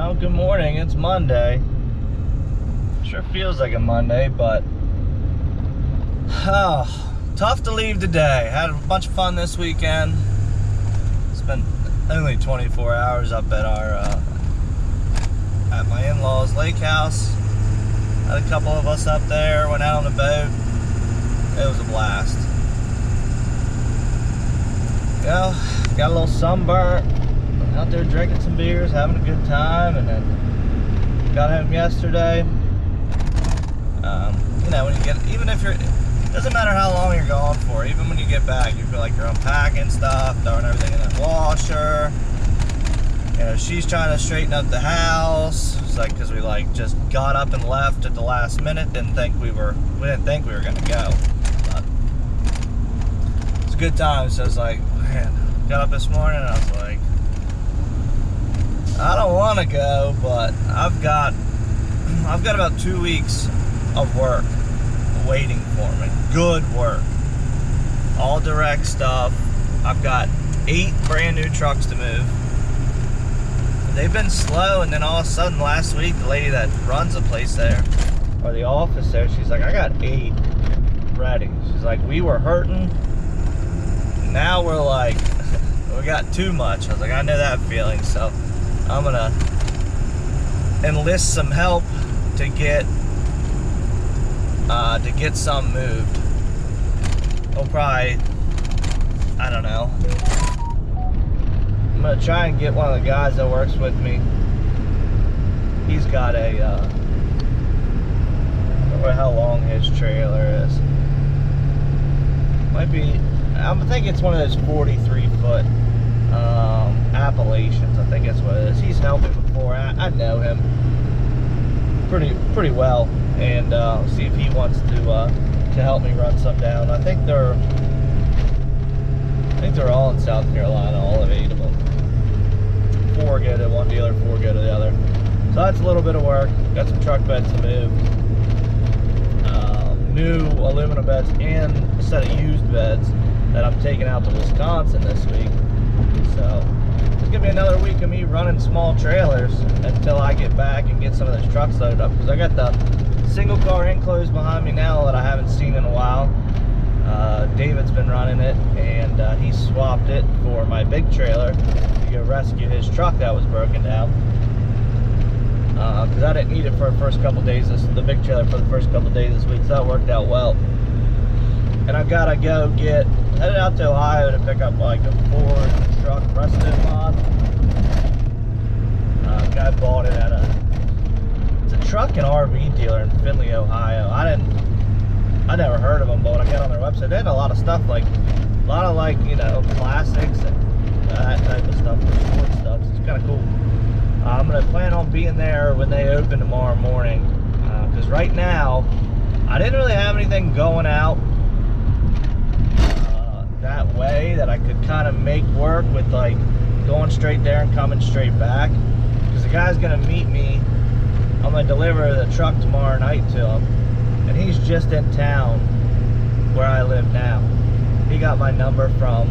Well, good morning. It's Monday. Sure feels like a Monday, but tough to leave today. Had a bunch of fun this weekend. Spent only 24 hours up at our at my in-laws' lake house. Had a couple of us up there. Went out on the boat. It was a blast. You know, got a little sunburnt. Out there drinking some beers, having a good time, and then got home yesterday. You know, when you get, even if you're, it doesn't matter how long you're gone for, even when you get back, you feel like you're unpacking stuff, throwing everything in the washer. You know, she's trying to straighten up the house. It's like, because we like just got up and left at the last minute, didn't think we didn't think we were gonna go. But it's a good time. So it's like, man, got up this morning and I was like, I don't want to go, but I've got about 2 weeks of work waiting for me. Good work. All direct stuff. I've got 8 brand new trucks to move. They've been slow, and then all of a sudden last week, the lady that runs the place there, or the office there, she's like, I got 8 ready. She's like, we were hurting. Now we're like, we got too much. I was like, I know that feeling, so I'm gonna enlist some help to get some moved. I'll probably, I don't know. I'm gonna try and get one of the guys that works with me. He's got a, I don't know how long his trailer is. Might be, I think it's one of those 43-foot Appalachians. I think that's what it is. He's helped me before. I know him pretty well, and see if he wants to help me run some down. I think they're all in South Carolina, all of 8 of them. 4 go to one dealer, 4 go to the other. So that's a little bit of work. Got some truck beds to move. New aluminum beds and a set of used beds that I'm taking out to Wisconsin this week. So it's gonna be another week of me running small trailers until I get back and get some of those trucks loaded up, because I got the single car enclosed behind me now that I haven't seen in a while. David's been running it, and he swapped it for my big trailer to go rescue his truck that was broken down, because I didn't need it for the first couple days, the big trailer for the first couple days this week, so that worked out well. And I've got to go headed out to Ohio to pick up like a Ford truck resto mod. Guy bought it at it's a truck and RV dealer in Findlay, Ohio. I never heard of them, but when I got on their website, they had a lot of stuff, like a lot of, like, you know, classics and that type of stuff, sport stuff. So it's kind of cool. I'm gonna plan on being there when they open tomorrow morning, because right now I didn't really have anything going out that way that I could kind of make work with, like going straight there and coming straight back, because the guy's gonna meet me. I'm gonna deliver the truck tomorrow night to him, and he's just in town where I live now. He got my number from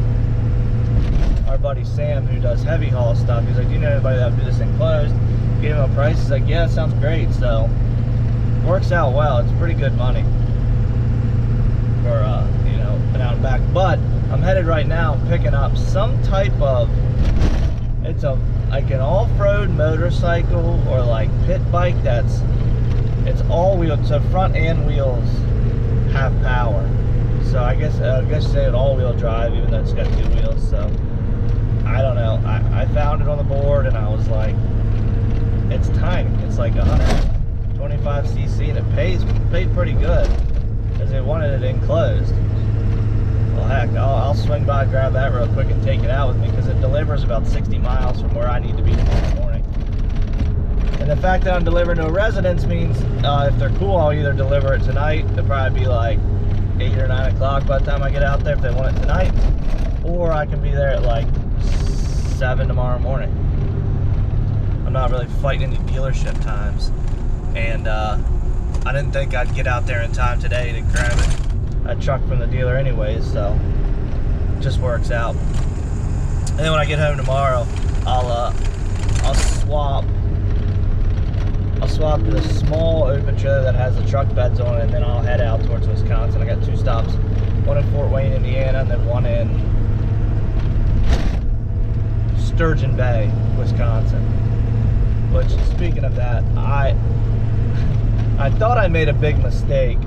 our buddy Sam, who does heavy haul stuff. He's like, do you know anybody that would do this enclosed? Gave him a price. He's like, yeah, that sounds great. So works out well. It's pretty good money for you know, an out and back. But I'm headed right now, I'm picking up some type of, it's like an off-road motorcycle or like pit bike it's all wheel, so front and wheels have power. So I guess you say it all-wheel drive, even though it's got 2 wheels. So I don't know. I found it on the board and I was like, it's tiny. It's like 125cc, and it paid pretty good, because they wanted it enclosed. Well, heck, I'll swing by, grab that real quick, and take it out with me, because it delivers about 60 miles from where I need to be tomorrow morning. And the fact that I'm delivering to a residence means if they're cool, I'll either deliver it tonight. It'll probably be like 8 or 9 o'clock by the time I get out there if they want it tonight, or I can be there at like 7 tomorrow morning. I'm not really fighting any dealership times, and I didn't think I'd get out there in time today to grab a truck from the dealer anyways, so it just works out. And then when I get home tomorrow, I'll swap up to the small open trailer that has the truck beds on it, and then I'll head out towards Wisconsin. I got 2 stops, one in Fort Wayne, Indiana, and then one in Sturgeon Bay, Wisconsin. Which, speaking of that, I thought I made a big mistake.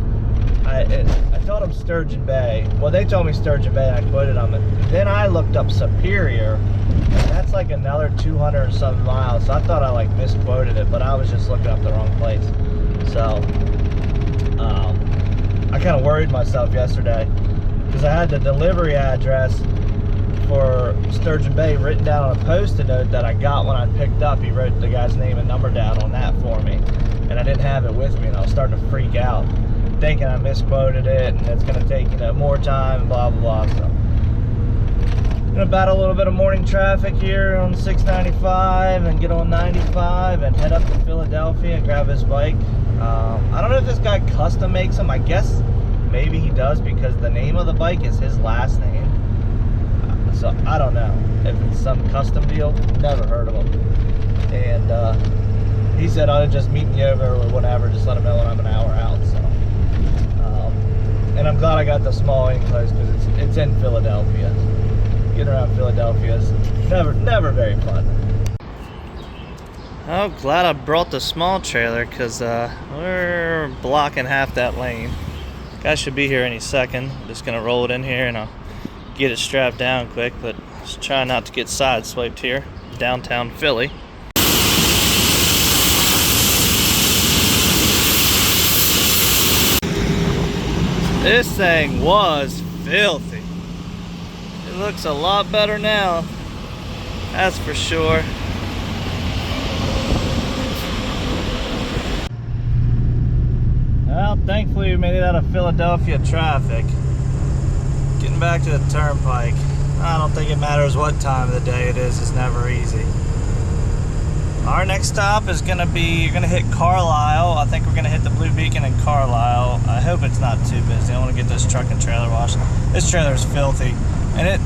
I told them Sturgeon Bay. Well, they told me Sturgeon Bay, and I quoted them. Then I looked up Superior, and that's like another 200 or something miles. So I thought I like misquoted it, but I was just looking up the wrong place. So I kind of worried myself yesterday because I had the delivery address for Sturgeon Bay written down on a post-it note that I got when I picked up. He wrote the guy's name and number down on that for me, and I didn't have it with me, and I was starting to freak out, thinking I misquoted it and it's gonna take, you know, more time and blah blah blah. So I'm gonna battle a little bit of morning traffic here on 695 and get on 95 and head up to Philadelphia and grab his bike. I don't know if this guy custom makes them. I guess maybe he does, because the name of the bike is his last name. So I don't know if it's some custom deal. Never heard of him. And he said I'll just meet you over or whatever, just let him know when I'm an hour out. So and I'm glad I got the small enclosed because it's in Philadelphia. Getting around Philadelphia is never very fun. Oh, glad I brought the small trailer because we're blocking half that lane. Guy should be here any second. I'm just gonna roll it in here and I'll get it strapped down quick, but just try not to get sideswiped here. Downtown Philly. This thing was filthy. It looks a lot better now, that's for sure. Well, thankfully we made it out of Philadelphia traffic. Getting back to the turnpike. I don't think it matters what time of the day it is, it's never easy. Our next stop is gonna be, you're gonna hit Carlisle. I think we're gonna hit the Blue Beacon in Carlisle. I hope it's not too busy. I wanna get this truck and trailer washed. This trailer is filthy. And it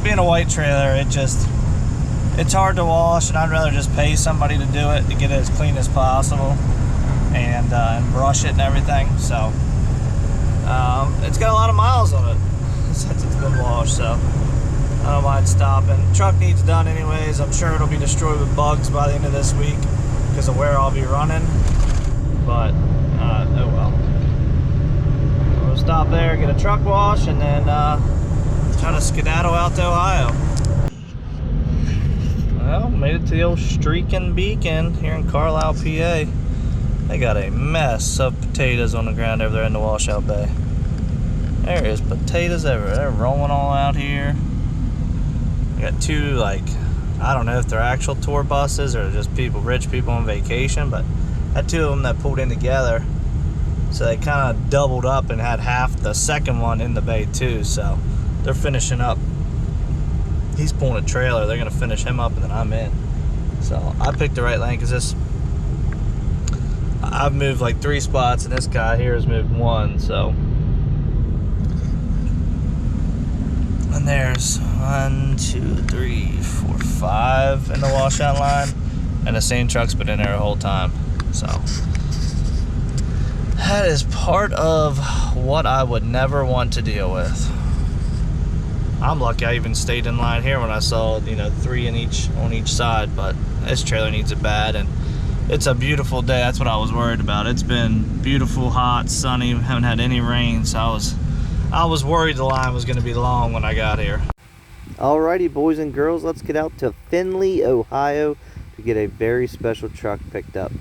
being a white trailer, it's hard to wash, and I'd rather just pay somebody to do it to get it as clean as possible and brush it and everything. So it's got a lot of miles on it since it's been washed, so I don't mind stopping. Truck needs done anyways. I'm sure it'll be destroyed with bugs by the end of this week because of where I'll be running, but oh well. We'll stop there, get a truck wash, and then try to skedaddle out to Ohio. Well, made it to the old Streaking Beacon here in Carlisle, PA. They got a mess of potatoes on the ground over there in the washout bay. There is potatoes everywhere. They're rolling all out here. I got 2, like, I don't know if they're actual tour buses or just rich people on vacation, but I had 2 of them that pulled in together. So they kind of doubled up and had half the second one in the bay too. So they're finishing up. He's pulling a trailer. They're gonna finish him up and then I'm in. So I picked the right lane because I've moved like 3 spots and this guy here has moved 1. So. And there's 1, 2, 3, 4, 5 in the washout line, and the same truck's been in there the whole time. So that is part of what I would never want to deal with. I'm lucky I even stayed in line here when I saw, you know, 3 on each side, but this trailer needs it bad, and it's a beautiful day. That's what I was worried about. It's been beautiful, hot, sunny, haven't had any rain, so I was worried the line was going to be long when I got here. Alrighty, boys and girls, let's get out to Findlay, Ohio to get a very special truck picked up.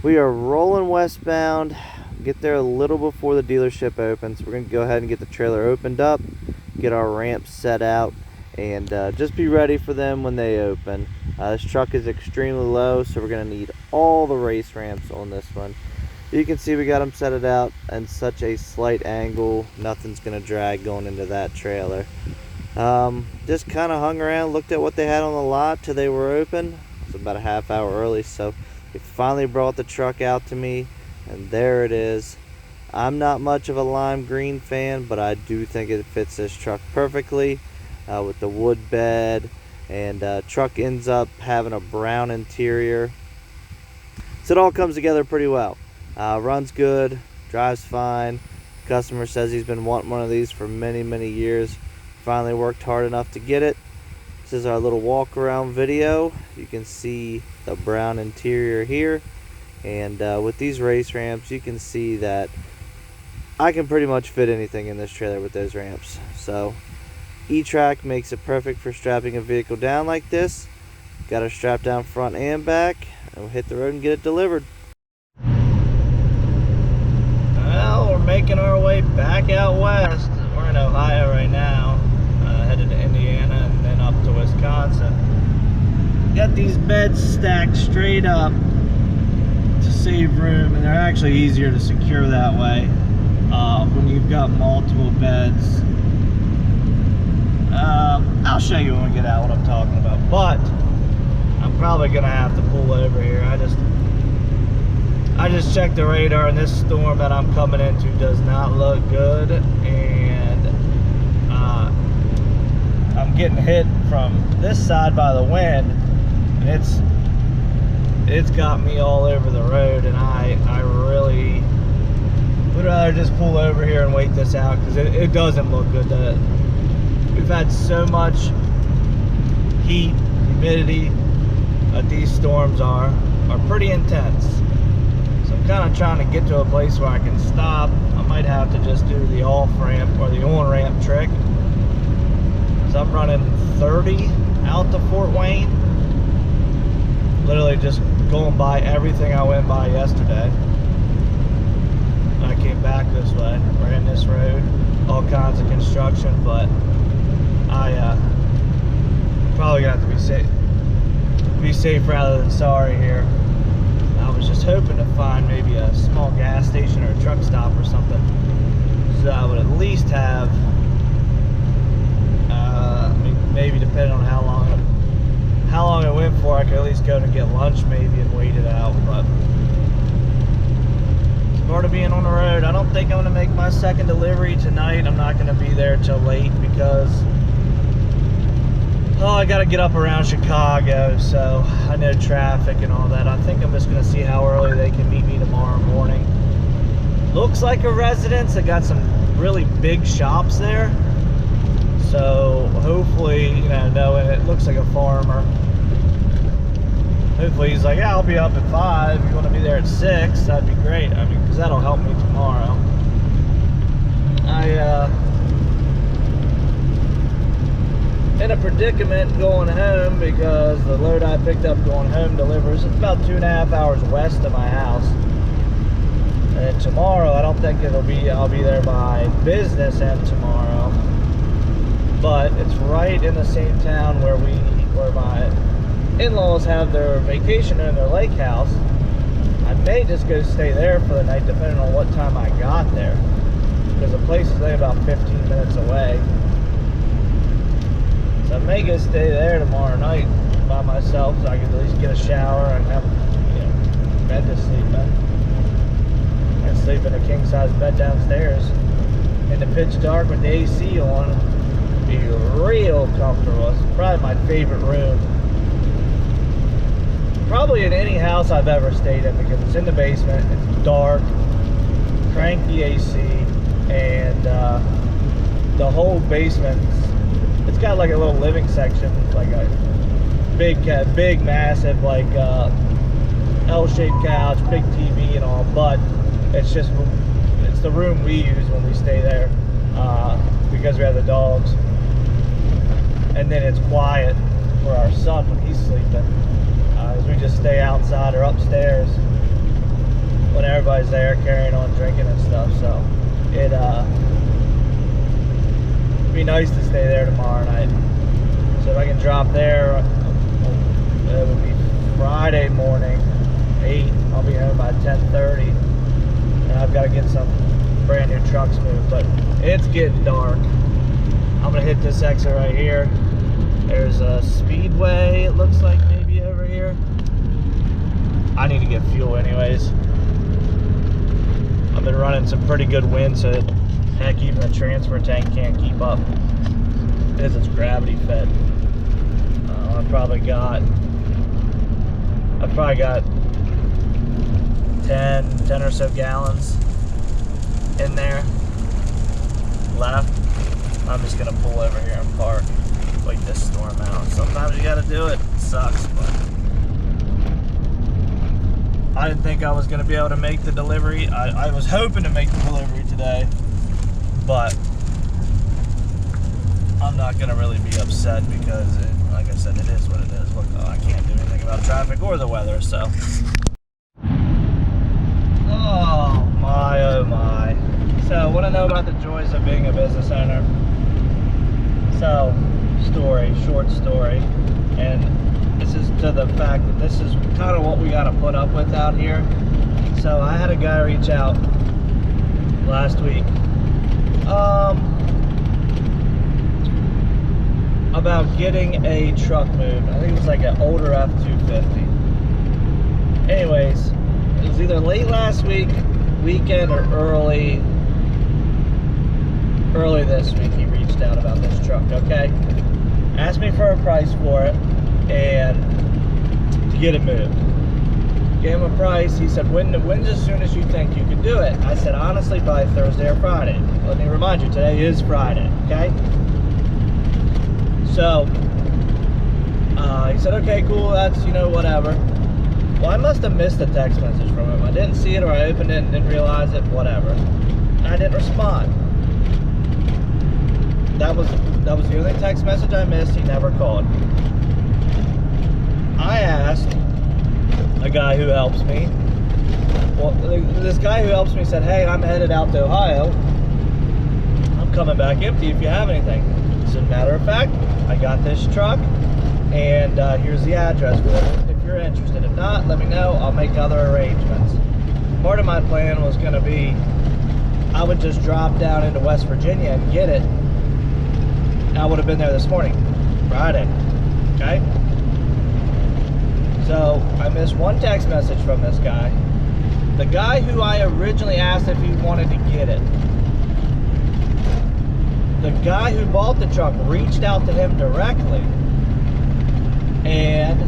We are rolling westbound, get there a little before the dealership opens. We're going to go ahead and get the trailer opened up, get our ramps set out, and just be ready for them when they open. This truck is extremely low, so we're going to need all the race ramps on this one. You can see we got them set it out and such a slight angle. Nothing's gonna drag going into that trailer. Just kind of hung around, looked at what they had on the lot till they were open. It's about a half hour early, so they finally brought the truck out to me, and there it is. I'm not much of a lime green fan, but I do think it fits this truck perfectly with the wood bed, and truck ends up having a brown interior. So it all comes together pretty well. Runs good, drives fine. Customer says he's been wanting one of these for many years. Finally worked hard enough to get it. This is our little walk around video. You can see the brown interior here, and with these race ramps you can see that I can pretty much fit anything in this trailer with those ramps. So E-Track makes it perfect for strapping a vehicle down like this. Got her strapped down front and back, and we'll hit the road and get it delivered. Well, we're making our way back out west. We're in Ohio right now, headed to Indiana and then up to Wisconsin. Got these beds stacked straight up to save room, and they're actually easier to secure that way when you've got multiple beds. I'll show you when we get out what I'm talking about, but I'm probably gonna have to pull over here. I just checked the radar, and this storm that I'm coming into does not look good, and I'm getting hit from this side by the wind, and it's got me all over the road, and I really would rather just pull over here and wait this out, because it doesn't look good. We've had so much heat, humidity. These storms are pretty intense. So I'm kind of trying to get to a place where I can stop. I might have to just do the off ramp or the on ramp trick. So I'm running 30 out to Fort Wayne. Literally just going by everything I went by yesterday. I came back this way, ran this road, all kinds of construction, but I probably gonna have to be safe rather than sorry here. I was just hoping to find maybe a small gas station or a truck stop or something, so I would at least have maybe depending on how long it went for, I could at least go to get lunch maybe and wait it out. But it's part of being on the road. I don't think I'm gonna make my second delivery tonight. I'm not gonna be there till late because I gotta get up around Chicago, so I know traffic and all that. I think I'm just gonna see how early they can meet me tomorrow morning. Looks like a residence. They got some really big shops there, so hopefully, knowing it looks like a farmer, hopefully he's like, yeah, I'll be up at 5. If you want to be there at 6, that'd be great. I mean, because that'll help me tomorrow. In a predicament going home because the load I picked up going home delivers. It's about 2.5 hours west of my house. And tomorrow, I don't think I'll be there by business end tomorrow. But it's right in the same town where my in-laws have their vacation in their lake house. I may just go stay there for the night depending on what time I got there, because the place is only about 15 minutes away. So I may go stay there tomorrow night by myself, so I can at least get a shower and have bed to sleep in. And sleep in a king-size bed downstairs in the pitch dark with the AC on. Be real comfortable. It's probably my favorite room. Probably in any house I've ever stayed in, because it's in the basement, it's dark, crank the AC, and the whole basement, it's got like a little living section, like a big massive like L-shaped couch, big TV and all, but it's the room we use when we stay there because we have the dogs. And then it's quiet for our son when he's sleeping, as we just stay outside or upstairs when everybody's there carrying on drinking and stuff. So it'd be nice to stay there tomorrow night. So if I can drop there, it would be Friday morning, 8. I'll be home by 10:30, and I've got to get some brand new trucks moved. But it's getting dark. I'm gonna hit this exit right here. There's a speedway, it looks like, maybe over here. I need to get fuel anyways. I've been running some pretty good wind, so heck, even the transfer tank can't keep up. It's gravity fed. I've probably got 10 or so gallons in there left. I'm just gonna pull over here and park, wait this storm out. Sometimes you gotta do it. It sucks, but I didn't think I was gonna be able to make the delivery. I was hoping to make the delivery today, but I'm not gonna really be upset because, like I said, it is what it is. Look, I can't do anything about traffic or the weather, so. Oh my, oh my. So, want to know about the joys of being a business owner? So, short story, and this is to the fact that this is kind of what we got to put up with out here. So, I had a guy reach out last week about getting a truck moved. I think it was like an older F-250. Anyways, it was either late last weekend, or early this week he reached out about this truck, okay? Asked me for a price for it and to get it moved. Gave him a price. He said, when's as soon as you think you could do it? I said, honestly, by Thursday or Friday. Let me remind you, today is Friday, okay? So, he said, okay, cool, that's, whatever. Well, I must have missed a text message from him. I didn't see it, or I opened it and didn't realize it, whatever. And I didn't respond. That was the only text message I missed. He never called. I asked a guy who helps me. Well, this guy who helps me said, hey, I'm headed out to Ohio. I'm coming back empty if you have anything. As a matter of fact, I got this truck, and here's the address for it if you're interested. If not, let me know. I'll make other arrangements. Part of my plan was going to be I would just drop down into West Virginia and get it. I would have been there this morning, Friday, okay? So I missed one text message from this guy. The guy who I originally asked if he wanted to get it, the guy who bought the truck reached out to him directly, and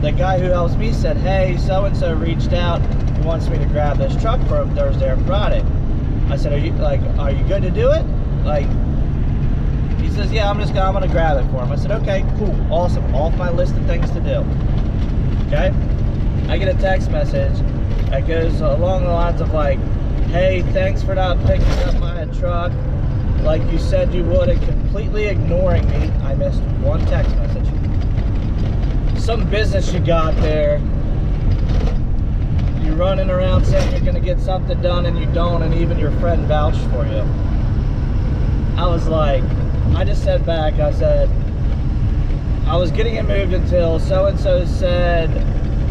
the guy who helps me said, hey, so-and-so reached out, he wants me to grab this truck for him Thursday or Friday. I said, are you good to do it? He says, yeah, I'm gonna grab it for him. I said, okay, cool, awesome, off my list of things to do. Okay? I get a text message that goes along the lines of like, hey, thanks for not picking up my truck like you said you would, and completely ignoring me. I missed one text message. Some business you got there, you're running around saying you're gonna get something done and you don't, and even your friend vouched for you. I was like, I just said back, I said, I was getting it moved until so-and-so said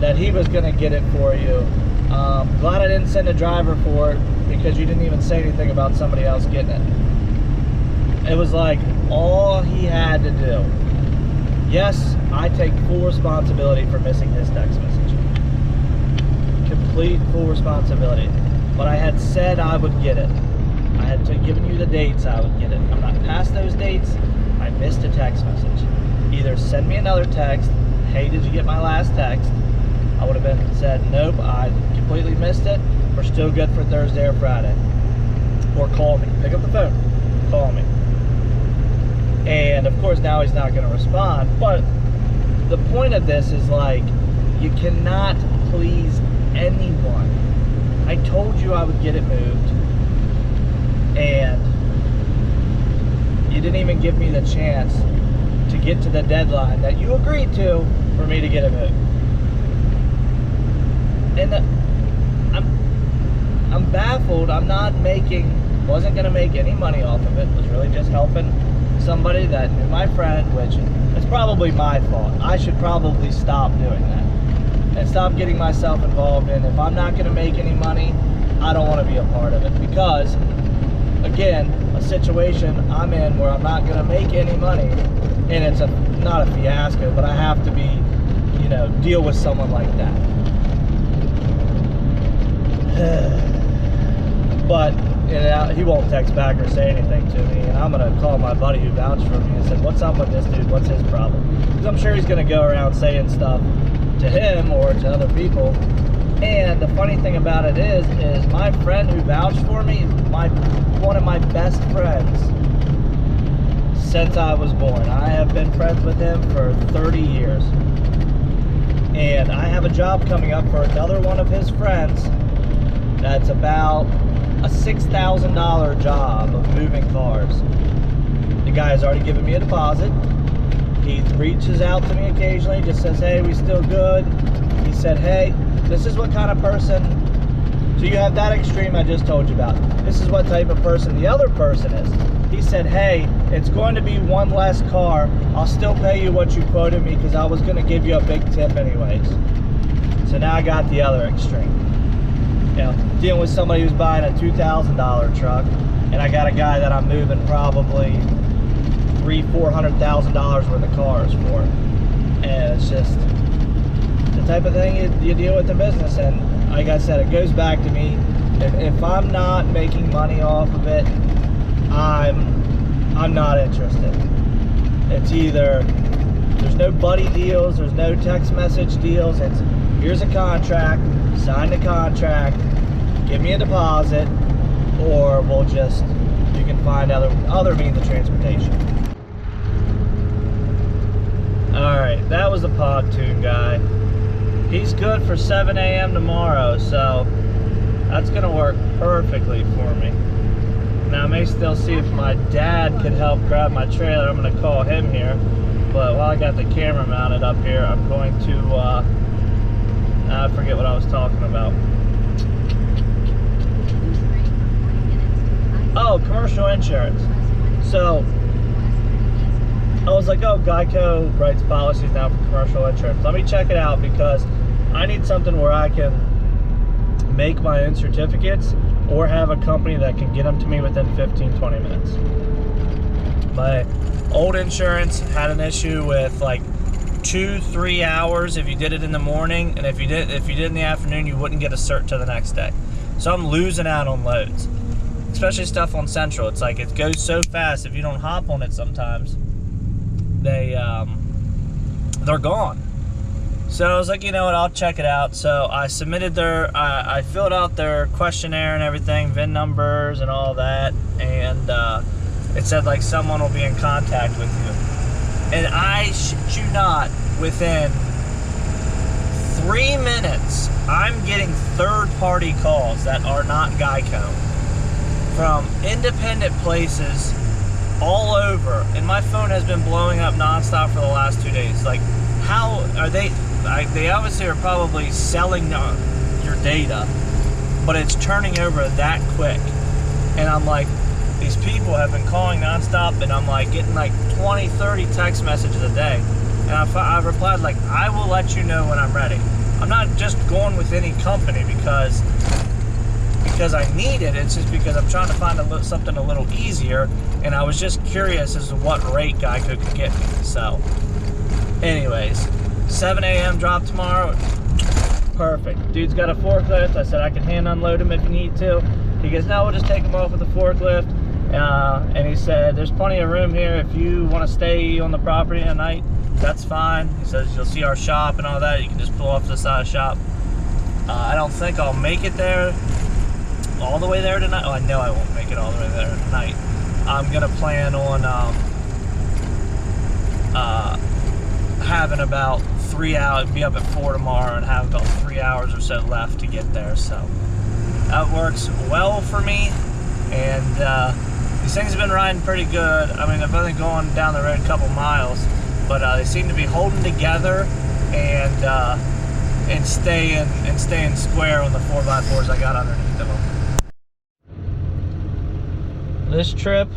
that he was gonna get it for you. Glad I didn't send a driver for it because you didn't even say anything about somebody else getting it. It was like all he had to do. Yes, I take full responsibility for missing his text message. Complete full responsibility. But I had said I would get it. I had given you the dates I would get it. I'm not past those dates. I missed a text message. Either send me another text, hey, did you get my last text? I would have been said, nope, I completely missed it. We're still good for Thursday or Friday. Or call me. Pick up the phone. Call me. And of course now he's not going to respond. But the point of this is like, you cannot please anyone. I told you I would get it moved, and you didn't even give me the chance to get to the deadline that you agreed to for me to get it moved. And I'm baffled. Wasn't going to make any money off of it. Was really just helping somebody that knew my friend, which is probably my fault. I should probably stop doing that and stop getting myself involved in. If I'm not going to make any money, I don't want to be a part of it, because again, a situation I'm in where I'm not going to make any money, and it's not a fiasco, but I have to be, deal with someone like that. But he won't text back or say anything to me, and I'm going to call my buddy who vouched for me and said, what's up with this dude? What's his problem? Because I'm sure he's going to go around saying stuff to him or to other people And the funny thing about it is my friend who vouched for me, one of my best friends since I was born. I have been friends with him for 30 years. And I have a job coming up for another one of his friends that's about a $6,000 job of moving cars. The guy has already given me a deposit. He reaches out to me occasionally, just says, hey, we still good? He said, hey, this is what kind of person, so you have that extreme I just told you about. This is what type of person the other person is. He said, hey, it's going to be one less car. I'll still pay you what you quoted me because I was going to give you a big tip anyways. So now I got the other extreme. You know, dealing with somebody who's buying a $2,000 truck, and I got a guy that I'm moving probably $300,000-$400,000 worth of cars for. And it's just the type of thing you deal with in business. And like I said, it goes back to me. If I'm not making money off of it, I'm not interested. It's either there's no buddy deals, there's no text message deals. It's here's a contract, sign the contract, give me a deposit, or you can find other means of transportation. Alright, that was the pontoon guy. He's good for 7 a.m. tomorrow, so that's gonna work perfectly for me. Now I may still see if my dad could help grab my trailer. I'm gonna call him here. But while I got the camera mounted up here, I'm going to, I forget what I was talking about. Oh, commercial insurance. So, I was like, oh, Geico writes policies now for commercial insurance. Let me check it out because I need something where I can make my own certificates or have a company that can get them to me within 15-20 minutes. My old insurance had an issue with like 2-3 hours if you did it in the morning, and if you did in the afternoon, you wouldn't get a cert till the next day. So I'm losing out on loads, especially stuff on Central. It's like it goes so fast. If you don't hop on it, sometimes they're gone. So I was like, you know what, I'll check it out. So I submitted I filled out their questionnaire and everything, VIN numbers and all that, and it said like someone will be in contact with you. And I shit you not, within 3 minutes, I'm getting third-party calls that are not Geico from independent places all over, and my phone has been blowing up nonstop for the last 2 days. Like, how are they? They obviously are probably selling your data, but it's turning over that quick. And I'm like, these people have been calling nonstop, and I'm like getting like 20-30 text messages a day. And I've replied like, I will let you know when I'm ready. I'm not just going with any company because I need it. It's just because I'm trying to find something a little easier, and I was just curious as to what rate Geico could get me. So anyways, 7 a.m. drop tomorrow. Perfect. Dude's got a forklift. I said I can hand unload him if you need to. He goes, no, we'll just take him off with the forklift. And he said, there's plenty of room here. If you want to stay on the property at night, that's fine. He says, you'll see our shop and all that. You can just pull off to the side of the shop. I don't think I'll make it there all the way there tonight. Oh, I know I won't make it all the way there tonight. I'm going to plan on having about 3 hours, be up at 4 tomorrow and have about 3 hours or so left to get there. So that works well for me. And these things have been riding pretty good. I mean, I've only gone down the road a couple miles, but they seem to be holding together and staying square on the 4x4s I got underneath of them. This trip,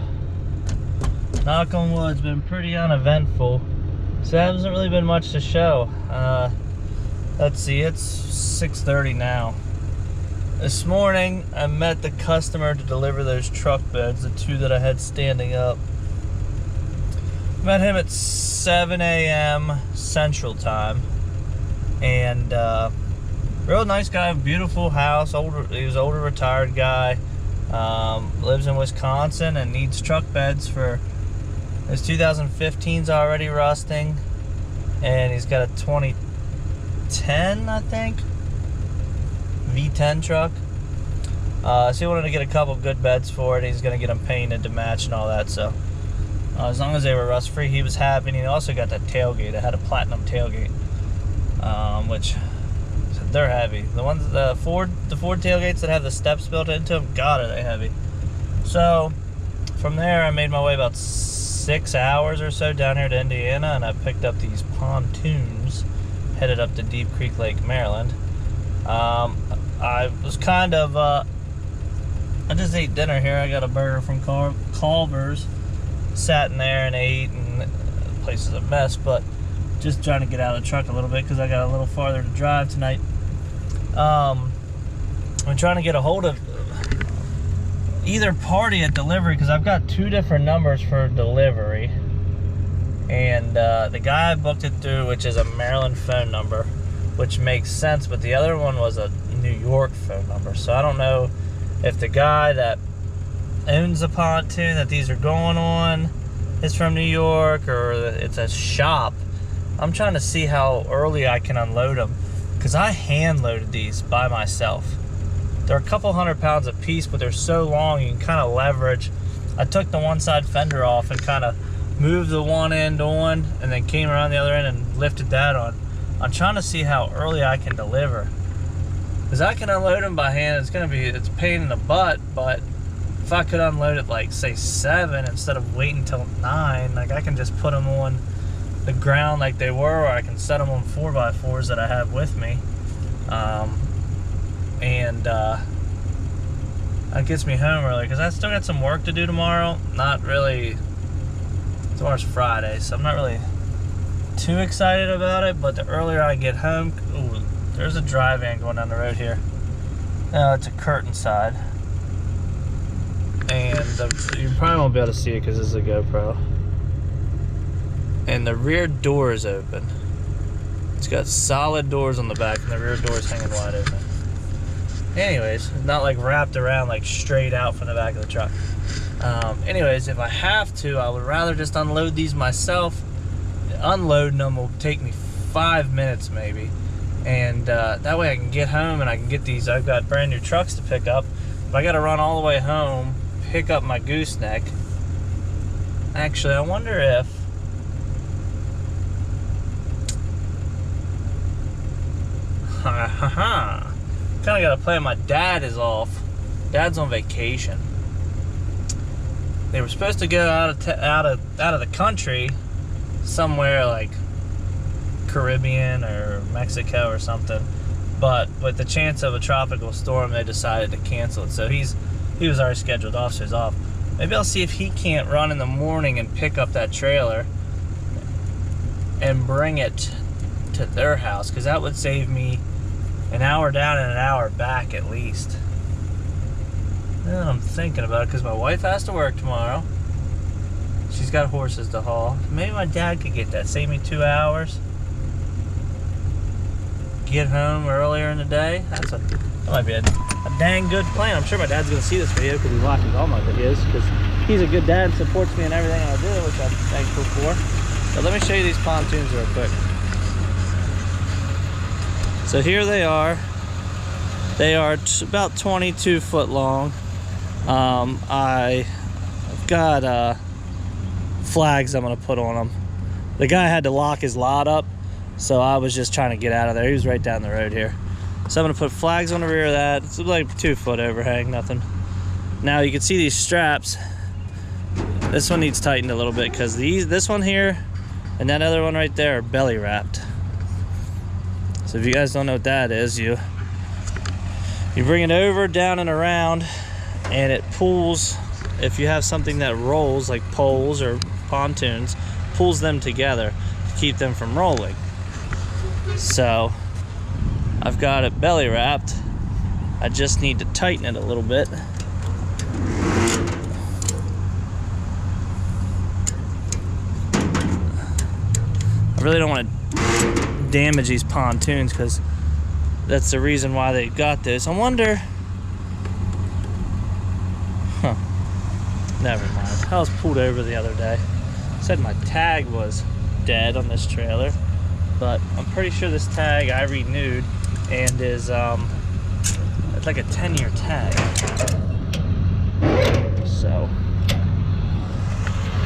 knock on wood, has been pretty uneventful. So there hasn't really been much to show. Let's see, it's 6:30 now. This morning, I met the customer to deliver those truck beds, the 2 that I had standing up. Met him at 7 a.m. Central Time. And real nice guy, beautiful house. He was an older retired guy. Lives in Wisconsin and needs truck beds for his 2015's already rusting, and he's got a 2010, I think. V10 truck. So he wanted to get a couple good beds for it. He's going to get them painted to match and all that. So as long as they were rust free, he was happy. And he also got that tailgate. It had a platinum tailgate, which they're heavy. The Ford tailgates that have the steps built into them, God, are they heavy. So from there, I made my way about 6 hours or so down here to Indiana, and I picked up these pontoons, headed up to Deep Creek Lake, Maryland. I was kind of, I just ate dinner here. I got a burger from Culver's, sat in there and ate, and the place is a mess, but just trying to get out of the truck a little bit because I got a little farther to drive tonight. I'm trying to get a hold of either party at delivery because I've got 2 different numbers for delivery, and the guy I booked it through, which is a Maryland phone number, which makes sense, but the other one was a New York phone number. So I don't know if the guy that owns the pontoon that these are going on is from New York or it's a shop. I'm trying to see how early I can unload them because I hand loaded these by myself. They're a couple 100 pounds a piece, but they're so long you can kind of leverage. I took the one side fender off and kind of moved the one end on and then came around the other end and lifted that on. I'm trying to see how early I can deliver. Because I can unload them by hand. It's a pain in the butt, but if I could unload it like say 7 instead of waiting till 9, like I can just put them on the ground like they were, or I can set them on 4x4s that I have with me. That gets me home early because I still got some work to do tomorrow. Not really. Tomorrow's Friday, so I'm not really too excited about it, but the earlier I get home. Ooh, there's a dry van going down the road here. No, it's a curtain side, and you probably won't be able to see it because this is a GoPro, and the rear door is open. It's got solid doors on the back and the rear door is hanging wide open. Anyways, not like wrapped around, like straight out from the back of the truck. Anyways, if I have to, I would rather just unload these myself. Unloading them will take me 5 minutes maybe, and that way I can get home and I can get these. I've got brand new trucks to pick up, but I got to run all the way home, pick up my gooseneck. Actually, I wonder if kind of got to play. My dad is off. Dad's on vacation. They were supposed to go out of the country somewhere like Caribbean or Mexico or something, but with the chance of a tropical storm, they decided to cancel it. So he was already scheduled off, so he's off. Maybe I'll see if he can't run in the morning and pick up that trailer and bring it to their house, because that would save me an hour down and an hour back at least. And I'm thinking about it because my wife has to work tomorrow. She's got horses to haul. Maybe my dad could get that. Save me 2 hours. Get home earlier in the day. That might be a dang good plan. I'm sure my dad's going to see this video because he watches all my videos, because he's a good dad and supports me in everything I do, which I'm thankful for. But let me show you these pontoons real quick. So here they are. They are about 22 foot long. I've got flags I'm gonna put on them. The guy had to lock his lot up, so I was just trying to get out of there. He was right down the road here. So I'm gonna put flags on the rear of that. It's like 2 foot overhang, nothing. Now you can see these straps. This one needs tightened a little bit because this one here and that other one right there are belly wrapped. So if you guys don't know what that is, you bring it over, down and around, and it pulls. If you have something that rolls, like poles or pontoons, pulls them together to keep them from rolling. So I've got it belly wrapped. I just need to tighten it a little bit. I really don't want to damage these pontoons because that's the reason why they got this. I wonder, never mind. I was pulled over the other day. Said my tag was dead on this trailer, but I'm pretty sure this tag I renewed and is It's like a 10-year tag. So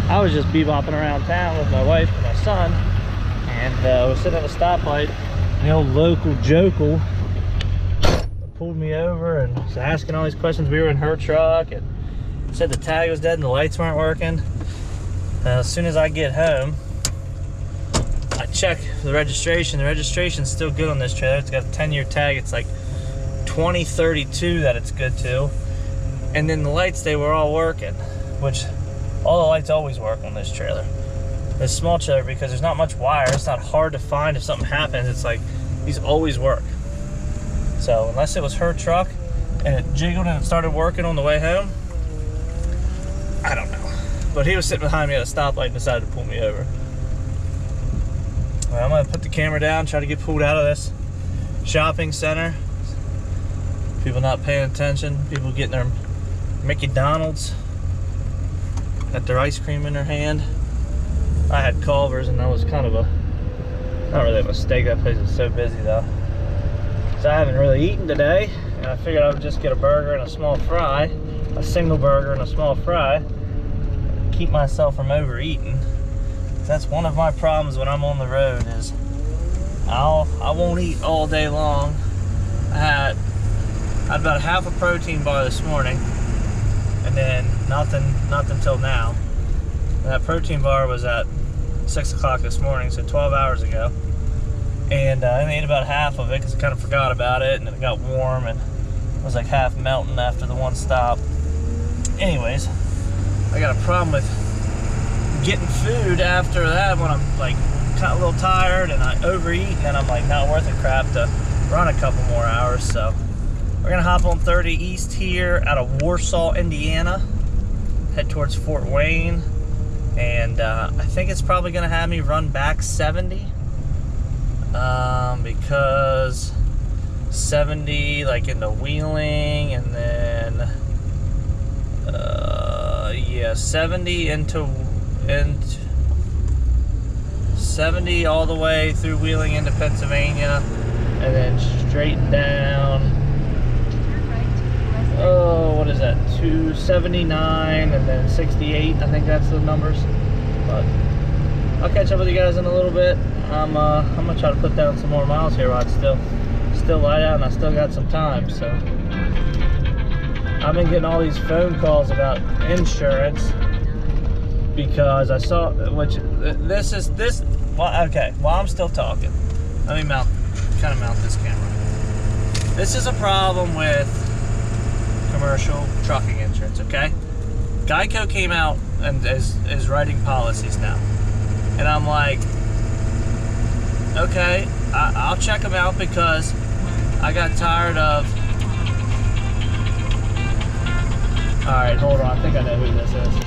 I was just bebopping around town with my wife and my son, and I was sitting at a stoplight, and the old local jokel pulled me over and was asking all these questions. We were in her truck and said the tag was dead and the lights weren't working. As soon as I get home, I check the registration. The registration's still good on this trailer. It's got a 10-year tag. It's like 2032 that it's good to. And then the lights, they were all working, which all the lights always work on this trailer. This small trailer, because there's not much wire, it's not hard to find. If something happens, it's like these always work. So unless it was her truck and it jiggled and it started working on the way home, I don't know. But he was sitting behind me at a stoplight and decided to pull me over. Well, I'm gonna put the camera down, try to get pulled out of this shopping center. People not paying attention, people getting their Mickey Donald's, got their ice cream in their hand. I had Culver's, and that was kind of not really a mistake. That place is so busy though. So I haven't really eaten today, and I figured I would just get a burger and a small fry, a single burger and a small fry, keep myself from overeating. That's one of my problems when I'm on the road, is I won't eat all day long. I had about half a protein bar this morning, and then nothing till now. And that protein bar was at 6 o'clock this morning, so 12 hours ago. And I only ate about half of it because I kind of forgot about it, and then it got warm and it was like half melting after the one stop. Anyways, I got a problem with getting food after that when I'm like kind of a little tired and I overeat, and then I'm like not worth a crap to run a couple more hours. So we're gonna hop on 30 East here out of Warsaw, Indiana, head towards Fort Wayne, and I think it's probably gonna have me run back 70 because 70 like into Wheeling, and then yeah, 70 into 70 all the way through Wheeling into Pennsylvania, and then straight down, oh, what is that, 279, and then 68, I think that's the numbers. But I'll catch up with you guys in a little bit. I'm gonna try to put down some more miles here while it's still light out and I still got some time. So I've been getting all these phone calls about insurance because I saw, well, okay, while I'm still talking, let me kind of mount this camera. This is a problem with commercial trucking insurance, okay? Geico came out and is writing policies now. And I'm like, okay, I'll check them out because I got tired of... Alright, hold on, I think I know who this is.